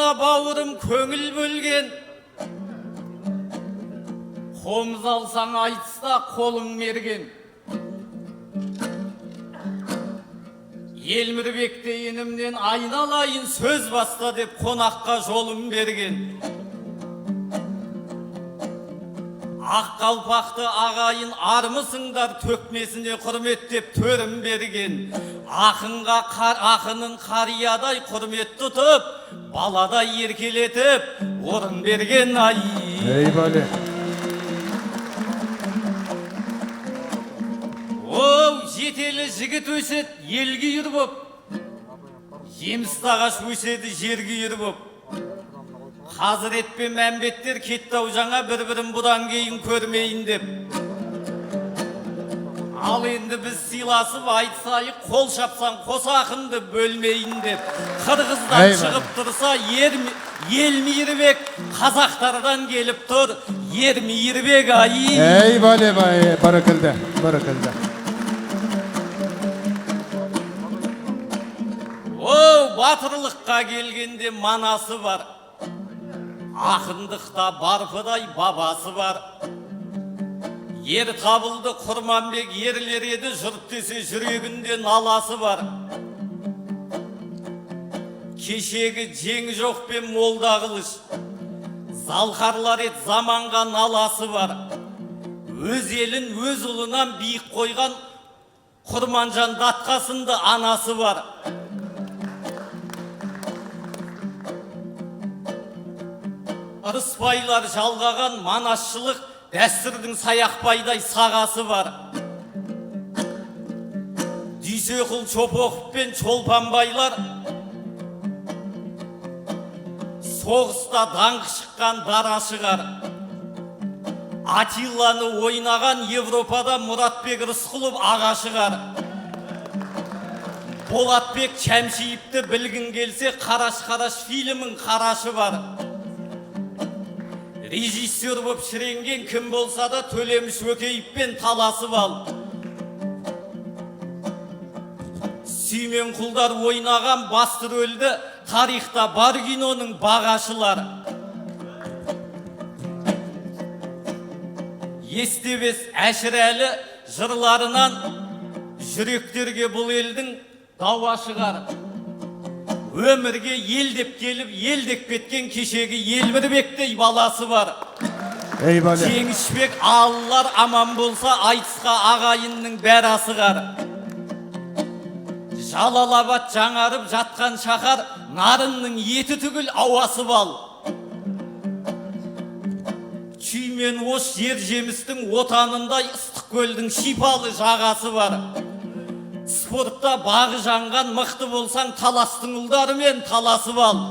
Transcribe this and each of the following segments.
Ана бауырым көңіл бөлген, қомыз алсаң айтыста қолың мерген. Елмірбекте енімнен айналайын сөз баста деп қонаққа жолым берген. Ақ қалпақты ағайын армысыңдар төкмесіне құрметтеп төрім берген. Ақынның қариядай құрмет тұтып, баладай еркелетіп, орын берген ай. Ей бәле. Оу, жетелі жігіт өсет, елге үйір боп, жемісті ағаш өседі, жерге үйір боп. Хазірет пен мәмбеттер кеттау жаңа бір-бірін бұдан кейін көрмейін деп. Ал енді біз сыйласып айтсайық, қол шапсан қос ақынды бөлмейін деп. Қырғыздан шығып тұрса ел мейірбек, қазақтардан келіп тұр ер мейірбек ай. Ей бәле бай, баракалда, баракалда. Оу, батырлыққа келгенде манасы бар, ақындықта барпыдай бабасы бар. Ер табылды Құрманбек ерлер еді, жұрт десе жүрегінде наласы бар. Кешегі жеңі жоқ пен молда қылыш, залқарлар ет заманға наласы бар. Өз елін өз ұлынан биік қойған Құрманжан датқасынды анасы бар. Ырыспайлар жалғаған манасшылық, дәстүрдің саяқбайдай сағасы бар. Дүйсеқұл Чопоқов пен Чолпанбайлар соғыста даңқы шыққан дара шығар. Атилланы ойнаған Европада Мұратбек Рысқұлов аға шығар. Болатбек Шәмшиевті білгін келсе, Қараш-қараш фильмін қарашы бар. Режиссер боп шіренген кім болса да Төлеміш Өкеевпен таласы ал. Сүймен құлдар ойнаған басты рөлді тарихта бар киноның бағашылар. Естебес Әшірәлі жырларынан жүректерге бұл елдің дауа шығар. Өмірге елдеп келіп, елдеп кеткен кешегі Елмірбектей баласы бар. Ей бәле. Жеңішбек алылар аман болса, айтысқа ағайынның бәрі асығар. Жалалабад жаңарып жатқан шаһар, нарынның еті түгіл ауасы бал. Күймен ош жер жемістің отанындай ыстық көлдің шипалы жағасы бар. Спортта бағы жанған мықты болсаң, таластың ұлдарымен таласып ал.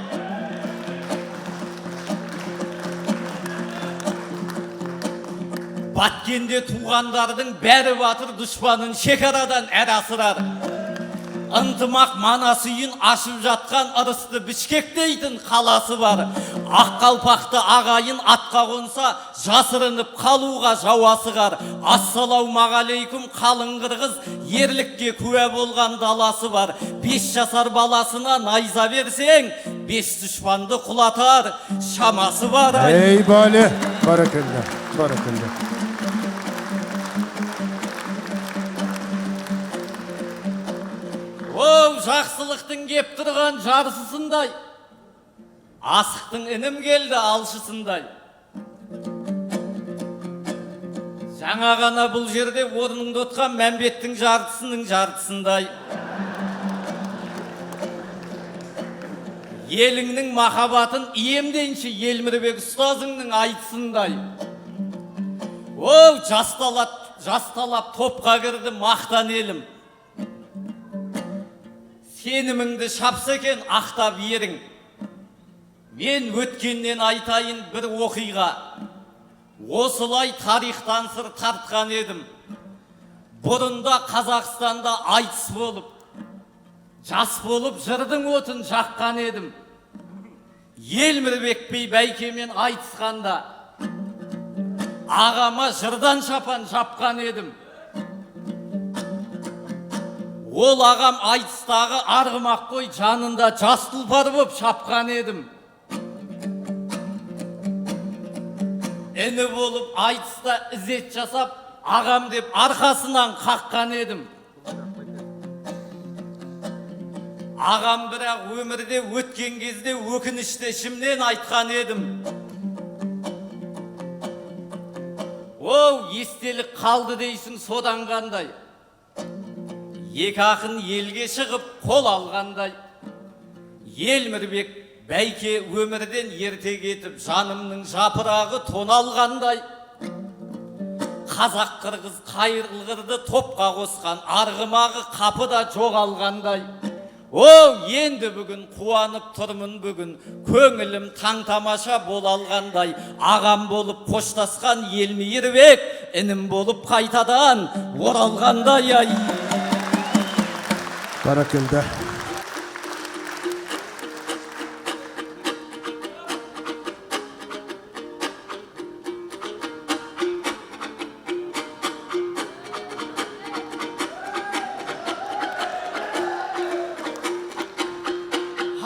Баткенде туғандардың бәрі батыр, дұшпанын шекарадан әр асырар. Ынтымақ манас үйін ашып жатқан ырысты Бішкек дейтін қаласы бар. Ақ қалпақты ағайын атқа қонса, жасырынып қалуға жауасығар. Ассалаумағалейкум қалың қырғыз, ерлікке куә болған даласы бар. 5 жасар баласына найза берсең, 5 дұшпанды құлатар шамасы бар. Ей бәле, баракалда, баракалда. Оу, жақсылықтың кеп тұрған жарысысындай, асықтың інім келді алшысындай. Жаңа ғана бұл жерде орныңды отқан Мәмбеттің жартысының жартысындай. Еліңнің махаббатын иемденші Елмірбек ұстазыңның айтысындай. Оу, жасталап топқа кірді мақтан елім. Сеніміңді шапса екен ақтап ерің. Мен өткеннен айтайын бір оқиға. Осылай тарихтан сыр тартқан едім. Бұрында Қазақстанда айтыс болып, жас болып жырдың отын жаққан едім. Елмірбек би бәйкемен айтысқанда ағама жырдан шапан жапқан едім. Ол ағам айтыстағы арғымақ қой жанында жас тұлпар боп шапқан едім. Eni bolup aytısta izet jasap agam dep arkasından kakkan edim. Agam birak ömürde ötken кезде ökünüşte şimdiden aytkan edim. O estelik kaldı deysin sodan kanday. Екі ақын елге шығып қол алғандай. Елмірбек бәйке өмірден ерте кетіп жанымның жапырағы тоналғандай. Қазақ қырғыз қайырлығырды топқа қосқан арғымағы қапыда жоғалғандай. О, енді бүгін қуанып тұрмын бүгін, көңілім таң тамаша бола алғандай. Ағам болып қоштасқан Елмейірбек, інім болып қайтадан оралғандай ай. Barakıldı.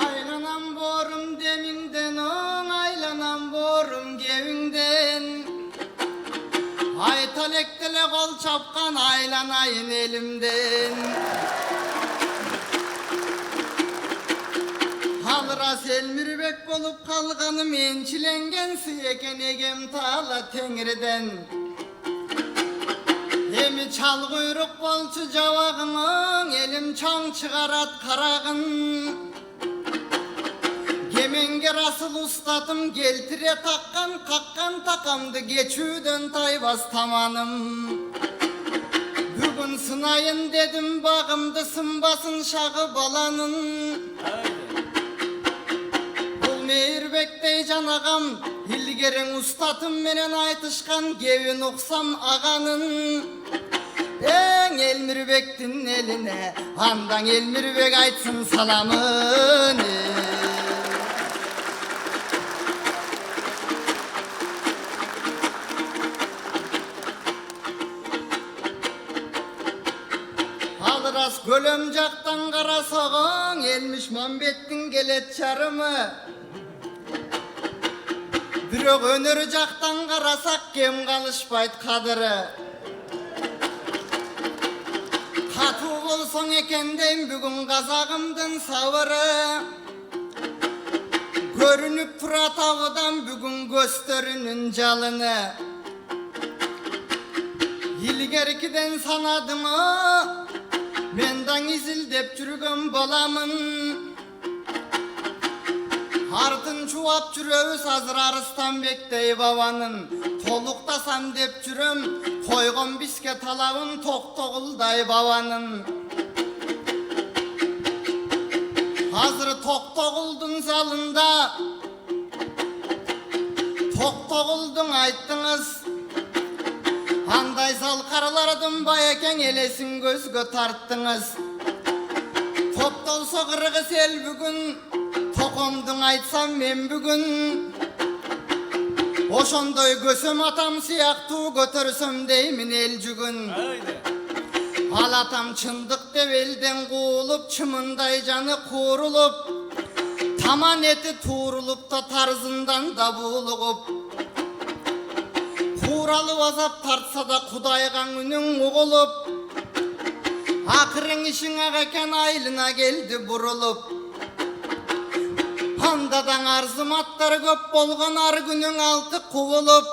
Aylanam borum deminden, aylanam borum gevinden. Ay talektele kol çapkan aylanayın elimden. Halıras Elmirbek bolup kalganım ençilengensi eken egem tağla Tengri'den. Emi çal kuyruk bolçu cavağımın elim çan çıgarat karagın. Gemenge rasıl ustatım geltire takkan kakkan takamdı geçüden tayvaz tamanım. Bugün sınayın dedim bağımdı sınbasın şağı balanın. Meyirbektey can ağam, ilgerin ustatım menen aytışkan gevin oksam ağanın. En Elmirbek'tin eline, andan Elmirbek aytsın salamını. Alıras gölömcaktan kara soğun, elmiş Mambettin gelet çarımı. Bürök önür jaktan karasak kem kalışpayt kadırı. Katu bolson ekendeyim bugün kazağımdın savırı. Görünüp tura tağıdan bugün gösterinin calını. İlgerikiden sanadım o, mendan izil dep çürgüm balamın. Артын чуап жүрөбүз азыр Арыстанбектей бабанын. Толуктасам деп жүрөм, койгон бизге талабын Токтогулдай бабанын. Азыр Токтогулдун залында Токтогулдун айттыңыз. Андай зал каралардын байекең элесин көзгө тарттыңыз. Топтолсо кыргыз эл бүгүн Tokomdun aytsam men bugün. Oşondoy gösöm atam siyaktı götürsöm deymin el jügün. Al atam çındık dep elden kuulup, çımınday canı kurulup, taman eti tuğrulup da tarzından da buğulup. Kuralı azap tartsa da kudaygan ünün uğulup, akırın işin ağaken aylına geldi burulup. Handadan arzumatları köp bolgan ar günün altı kuvulup,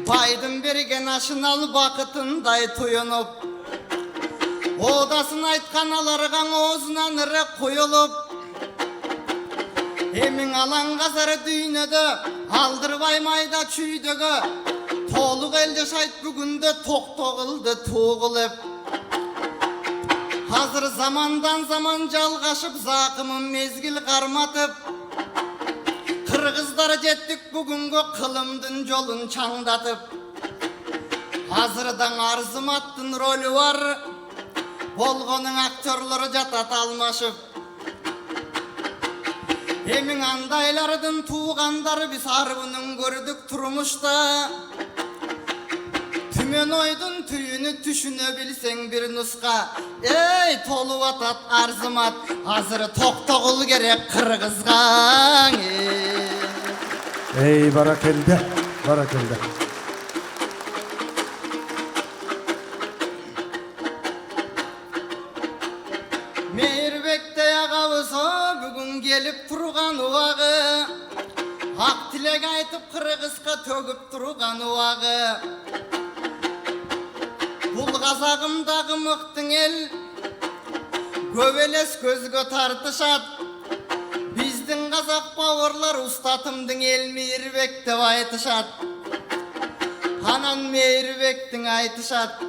baydın bergen aşınal bakıtınday tuyunup, odasın aytkan alargan oğuzundan ırı kuyulup, emin alan gazarı düğünödö aldırбай mayda çüydögö, toluk elde şayt bugündö Toktoguldu tuğulup. Hazır zamandan zaman jalgaşıp zakımın mezgil karmatıp, Kırgızlara jettik bugünkü kılımdın jolun çаңdatıp. Hazırdan Arzumattın rolü var, bolgonun aktörleri jatat almaşıp. Emin andaylardın tuğandары biz harbının gördük turmuşta. Tümen oydun tüyünü düşünebilsen bir nuska. Ey tolu atat Arzumat, hazır Toktogul gerek Kırgızgan. Ey barakıldı. Barakıldı. Mehirbek'te yağavusa bugün gelip turgan uvağı, hak tilek aytıp Kırgızga tөгüp turgan uvağı. Bul kazagımdagı mıktın el, göbeles gözgö tartışat. Bizdin kazak bavurlar ustatımdın el Mehirbek dep aytışat. Hanan Mehirbek'tin aytışat.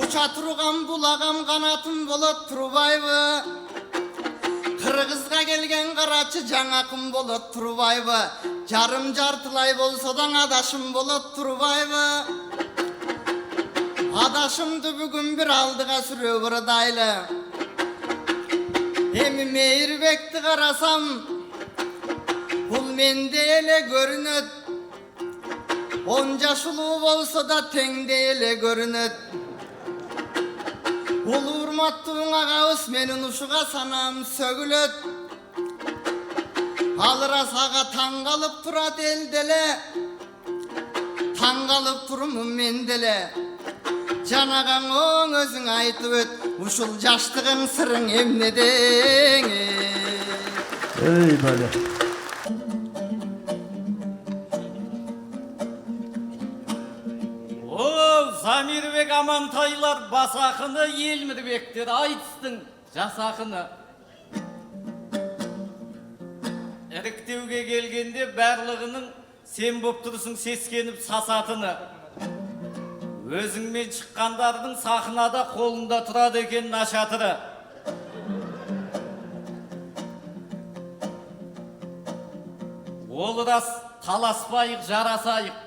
Uça turgan bulagam kanatım bolot turbayбы. Kırgızga gelgen karaçı жаңакым bolot turbayбы. Jarım jartılay bolsa da adaşım bolot turbayбы. Adaşımdı bugün bir aldıga sürüyor buradaylı. Emi Mehirbek'ti karasam, bul mende ele görünöt. Onca şuluğu bolsa da tengde ele görünöt. Ul urmattığın ağabey menin uşuğa sanam sögülöt. Alıra sağa tangalıp turat eldele, tangalıp turumum mendele. Janagан oň özüň aytyp öt, uşul jaştygyň syryň emnedeň. Ey bale. O Zamirbek Amantaylar basakını Yelmirbek'tir aytыстың жасакını. Iriktewge gelgende barlığının sen bop tursun seskenip sasatını. Özüңмен çıkkandardın sahnada kolunda turады eken naşatırı. Ол рас таласпайық жарасайық.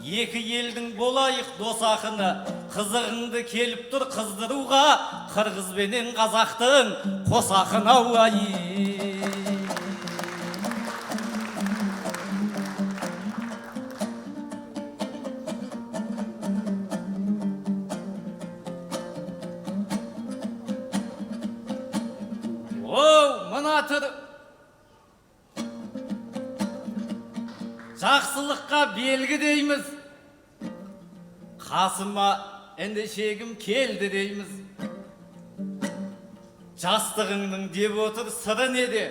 Екі елдің болайық дос ақыны. Қызығыңды келіп тұр қыздыруға, қырғыз бенен қазақтың қос ақын ауайы. Мынатыр жақсылыққа белгі дейміз. Қасыма ендешегім келді дейміз. Жастығыңның деп отыр сыры неде?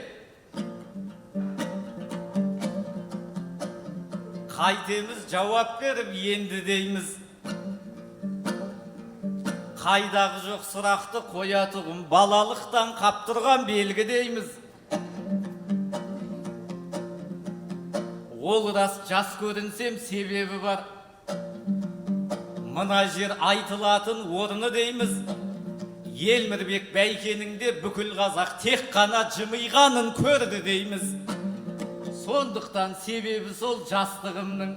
Қайтеміз жауап беріп енді дейміз. Қайдағы жоқ сұрақты қоятығым балалықтан қаптырған белгі дейміз. Ол рас жас көрінсем себебі бар. Мына жер айтылатын орны дейміз. Елмірбек бәйкеніңде бүкіл қазақ тек қана жымиғанын көрді дейміз. Сондықтан себебі сол жастығымның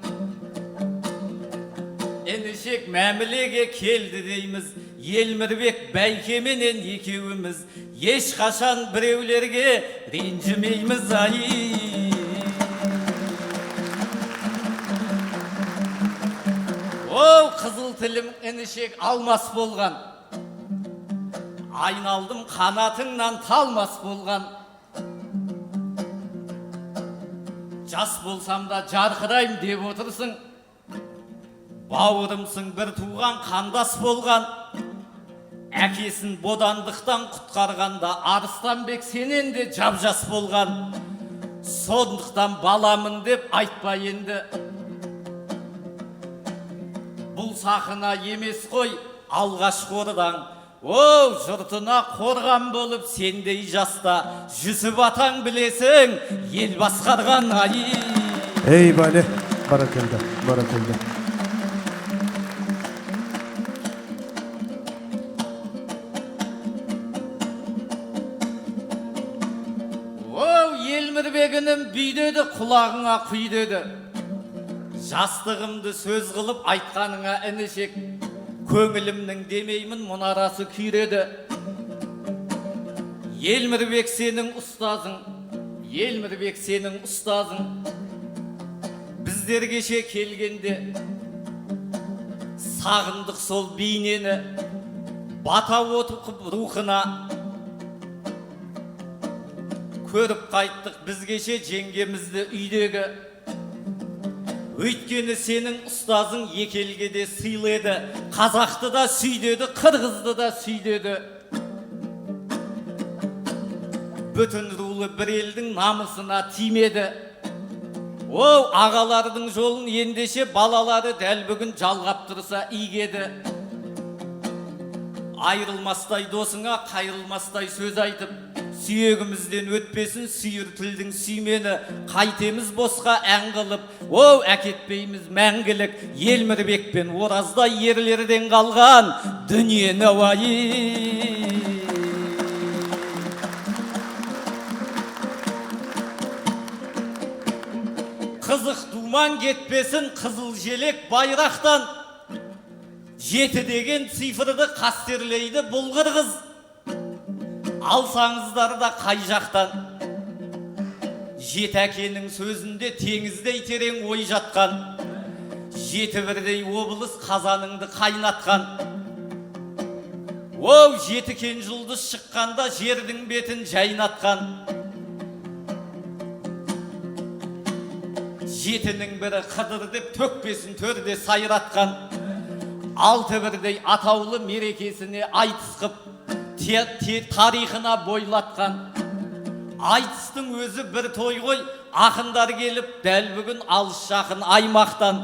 енішек мәмілеге келді дейміз. Елмірбек бәйкеменен екеуіміз ешқашан біреулерге ренжімейміз ай. О, қызыл тілім енішек алмас болған. Айналдым қанатыңнан талмас болған. Жас болсам да жарқырайым деп отырсың. Бауырымсың бір туған қандас болған. Әкесін бодандықтан құтқарғанда Арыстанбек сенен де жап-жас болған. Сондықтан баламын деп айтпа енді. Бұл сахына емес қой алғашқы ордаң. О, жұртына қорған болып сендей жаста Жүсіп атаң білесің ел басқарған ай. Ey bale. Barakıldı. Barakıldı. Елмірбегінің бүйдеді құлағыңа құйдеді. Жастығымды сөз қылып айтқаныңа інішек. Көңілімнің демеймін мұнарасы күйреді. Елмірбек сенің ұстазың, Елмірбек сенің ұстазың. Біздер кеше келгенде сағындық сол бейнені, бата отып рухына. Көріп қайттық біз кеше жеңгемізді үйдегі. Өйткені сенің ұстазың екі елге де сыйлады, қазақты да сүйдеді, қырғызды да сүйдеді. Бүтін рулы бір елдің намысына тимеді. Оу, ағалардың жолын ендеше балалары дәл бүгін жалғап тұрса игеді. Айрылмастай досыңа қайрылмастай сөз айтып, сүйегімізден өтпесін сүйір тілдің сүймені, қайтеміз босқа ән қылып, оу, әкетпейміз мәңгілік, Елмірбек пен Ораздай ерлерден қалған дүниені уайым. Қызық думан кетпесін қызыл желек байрақтан, жеті деген цифрды қастерлейді бұл қырғыз. Алсаңыздар да қай жақтан. Жеті әкенің сөзінде теңіздей терең ой жатқан, жеті бірдей облыс қазаныңды қайнатқан. Оу, жеті кен жұлдыз шыққанда жердің бетін жайнатқан. Жетінің бірі қыдыр деп төкпесін төрде сайратқан. Алты бірдей атаулы мерекесіне айтыс қып, тарихына бойлатқан. Айтыстың өзі бір той ғой, ақындар келіп дәл бүгін алыс жақын аймақтан.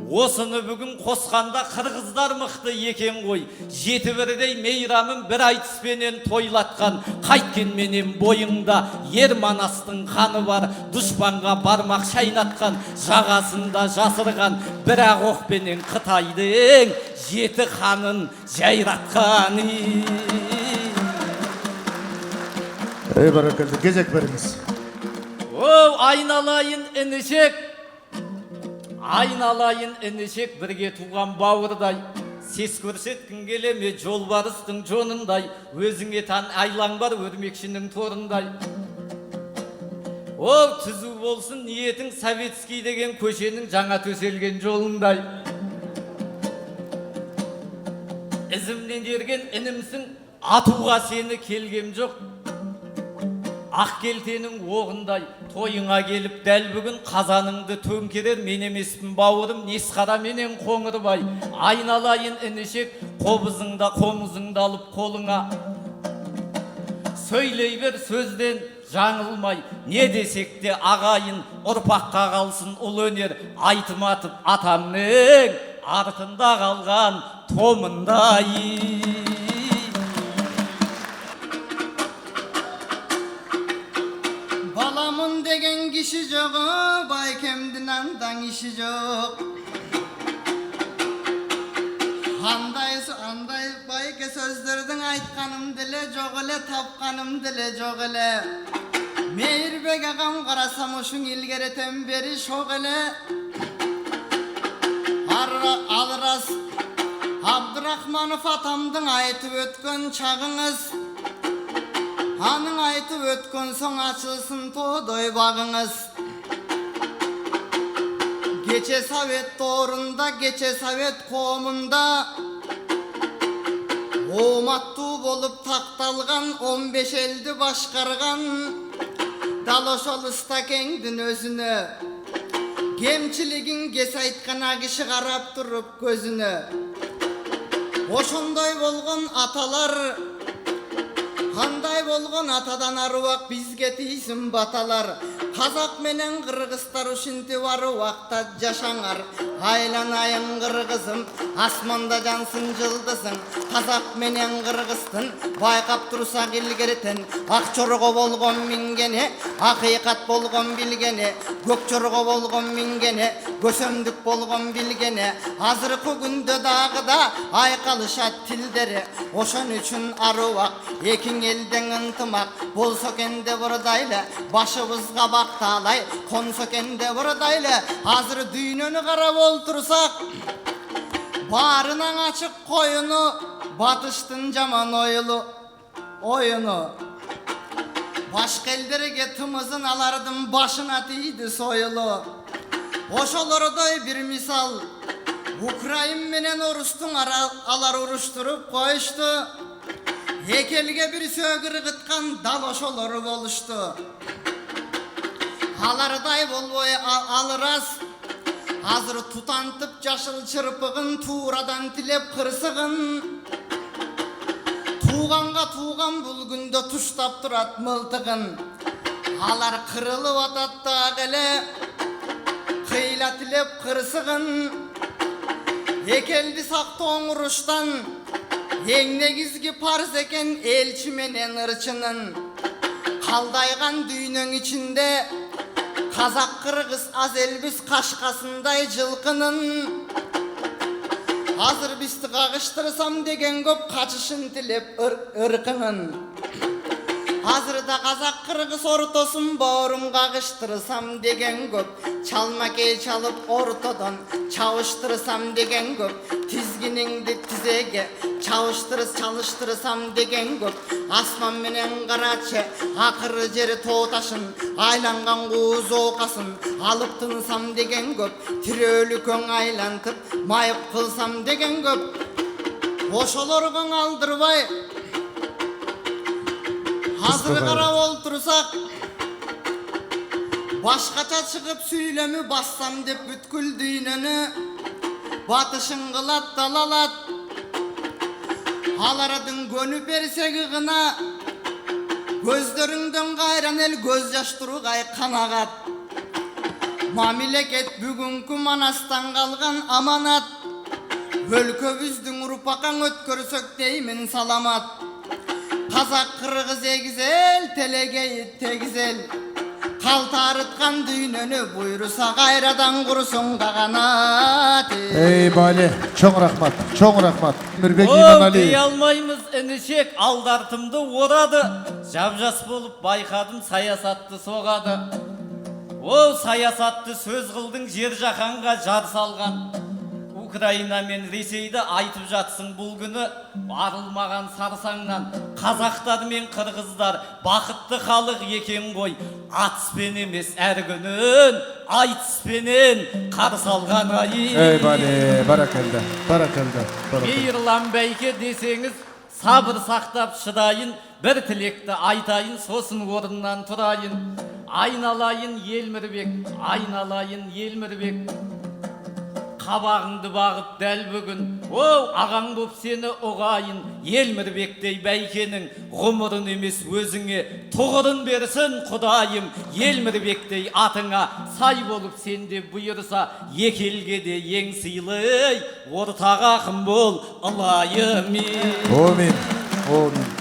Осыны бүгін қосқанда қырғыздар мықты екен ғой, жеті бірдей мейрамын бір айтыспенен тойлатқан. Қайткенменен бойыңда ер Манастың қаны бар, дұшпанға бармақ шайнатқан, жағасында жасырған бір-ақ оқпенен Қытайдың жеті қанын жайратқан. Баракалды, кезек беріңіз. Оу, айналайын інішек, айналайын інішек, бірге туған бауырдай. Сес көрсеткін келеме жолбарыстың жонындай, өзіңе тан айлаң бар өрмекшінің торындай. Оу, түзу болсын ниетің Советский деген көшенің жаңа төселген жолындай. Ізімнен ерген інімсің, атуға сені келгем жоқ. Ақ келтенің оғындай, тойыңа келіп дәл бүгін қазаныңды төңкерер мен емеспін бауырым, Несқара менен Қоңырбай. Айналайын інішек, қобызыңда қомызыңды алып қолыңа. Сөйлей бер сөзден жаңылмай, не десек те ағайын, ұрпаққа қалсын ұл өнер, айтыматып атамның артында қалған томындай. Balamın degen kişi çok, baykemdin andan işi çok. Anday bayke sözlerden aytkanım dile çok ile, tapkanım dile çok ile. Mehirbek ağam karasam oşun ilgereten beri şok ile. Alras Abdurrahmanov atamdın aytıp ötkön çağınız. Hanın aytıp ötkön son açılsın todoy bağınız. Geçe Sovet doğrunda, geçe Sovet komunda Omattu bolup taktalgan 15 eldi başkargan Daloşol ıstakengdin özünü Kemçiligin ges aytkan agışı qarap turup gözünü Oşondoy bolgon atalar Qanday bolgon atadan aruak bizge tiysin batalar Kazak menen Kırgızlar uşinti var uakta jaşanar Aylanayın Kırgızım asmanda jansın jıldızın Kazak menen Kırgıztın baykap tursak ilgeriten Akçorgo bolgon mingene hakikat bolgon bilgene Gökçorgo bolgon mingene gösömdük bolgon bilgene Azırkı günde dağıda aykalışat tilderi Oşon üçün aruak ekin elden ıntımak Bolso kende buradayla başımızga baktalay Konso kende buradayla hazır düğününü qarab oltursak Barınan açık koyunu batıştın jaman oyunu Başka elderge tımızın alardım başına tiydi soyulu Oşolordoy bir misal Ukrayin menen Orustun alar uruşturup koyuştu Hekelge bir sögür gıtkan daloşolor boluştu Alarday bolboy alıras Азыр тутантып жашыл чырпыгын турадан тилеп кырсыгын. Туганга туган бул күндө туштап турат мылтыгын. Алар кырылып атат дагы эле кыйла тилеп кырсыгын. Экелди сактоң уруштан эң негизги парз экен элчи менен ырчынын. Калдайган дүйнөң ичинде казак кыргыз аз элбиз кашкасындай жылкынын. Азыр бизди кагыштырсам деген көп качышын тилеп ыркынын. Азыр да казак кыргыз ортосун боорум кагыштырсам деген көп. Чалмакей чалып ортодон чабыштырсам деген көп. Тизгиниңди тизеге чалыштырсам деген көп. Асман менен карачы акыры жери тоо ташын айланган кууз окасын алып тынсам деген көп. Тирөөлү көң айлантып майып кылсам деген көп. Ошолорго алдырбай азыр карап олтурсак башкача чыгып сүйлөмү бассам деп бүткүл дүйнөнү батышын кылат далалат. Алардын көнүп берсеги гына көздөрүңдөн кайран эл көз жаш тургай канагат. Мамлекет бүгүнкү манастан калган аманат. Өлкөбүздүн урпакаң өткөрсөк деймин саламат. Казак кыргыз эгизел телегей тегизел. Калта арыткан дүйнөнү буйруса кайрадан курсун каганат. Ey Bali, çok rahmat, çok rahmat. Mürbek О, İmamali. дей алмаймыз інішек алдартымды орады. Жап-жас болып байқадым саясатты соғады. О, саясатты сөз қылдың жер жаһанға жар салған. Украина мен Ресейді айтып жатсың бұл күні арылмаған сарсаңнан. Қазақтар мен қырғыздар бақытты халық екен ғой. Атыспен емес әр күнін айтыспенен қарсы алған ай. Ey Bali, barakallah, barakallah, barakallah. Мейірлан бәйке десеңіз сабыр сақтап шыдайын, бір тілекті айтайын, сосын орнынан тұрайын. Айналайын Елмірбек, айналайын Елмірбек. Қабағыңды бағып дәл бүгін, оу ағаң боп сені оғайын. Елмірбектей бәйкенің ғұмырын емес өзіңе тұғырын берсін құдайым. Елмірбектей атыңа сай болып сенде бұйырса, екі елге де ең сыйлы ортақ ақын бол ылайым. Amin, amin.